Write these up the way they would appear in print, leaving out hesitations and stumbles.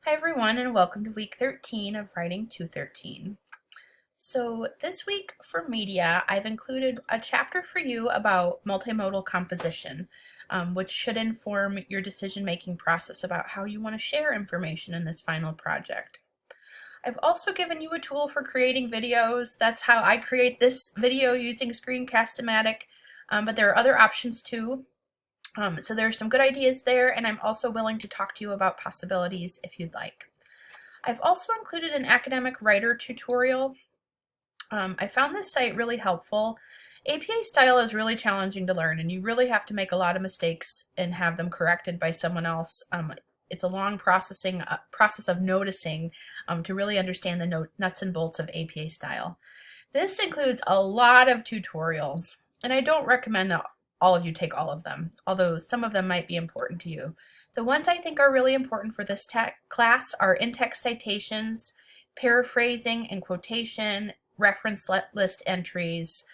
Hi everyone, and welcome to week 13 of Writing 213. So this week for media, I've included a chapter for you about multimodal composition, which should inform your decision-making process about how you want to share information in this final project. I've also given you a tool for creating videos. That's how I create this video using Screencast-O-Matic, but there are other options too. So there's some good ideas there, and I'm also willing to talk to you about possibilities if you'd like. I've also included an academic writer tutorial. I found this site really helpful. APA style is really challenging to learn, and you really have to make a lot of mistakes and have them corrected by someone else. It's a long process of noticing to really understand the nuts and bolts of APA style. This includes a lot of tutorials, and I don't recommend that all of you take all of them, although some of them might be important to you. The ones I think are really important for this class are in-text citations, paraphrasing and quotation, reference list entries.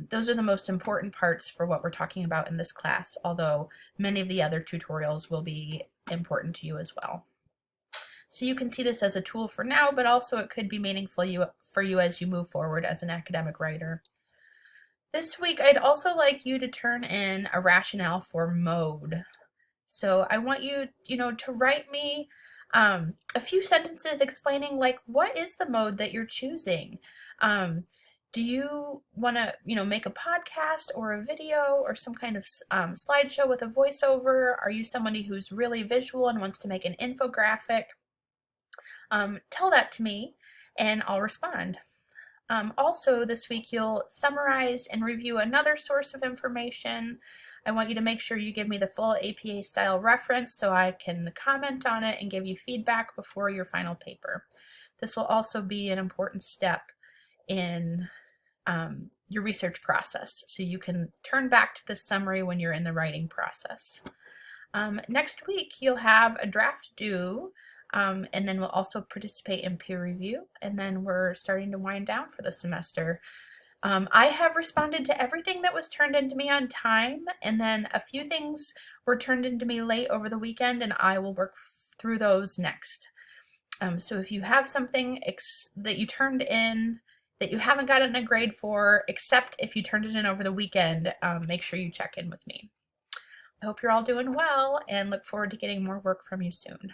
Those are the most important parts for what we're talking about in this class, although many of the other tutorials will be important to you as well. So you can see this as a tool for now, but also it could be meaningful for you as you move forward as an academic writer. This week, I'd also like you to turn in a rationale for mode. So I want you, to write me a few sentences explaining like, what is the mode that you're choosing? Do you want to, make a podcast or a video or some kind of slideshow with a voiceover? Are you somebody who's really visual and wants to make an infographic? Tell that to me and I'll respond. Also, this week you'll summarize and review another source of information. I want you to make sure you give me the full APA style reference so I can comment on it and give you feedback before your final paper. This will also be an important step in your research process, so you can turn back to this summary when you're in the writing process. Next week you'll have a draft due. And then we'll also participate in peer review, and then we're starting to wind down for the semester. I have responded to everything that was turned into me on time, and then a few things were turned into me late over the weekend, and I will work through those next. So if you have something that you turned in that you haven't gotten a grade for, except if you turned it in over the weekend, make sure you check in with me. I hope you're all doing well and look forward to getting more work from you soon.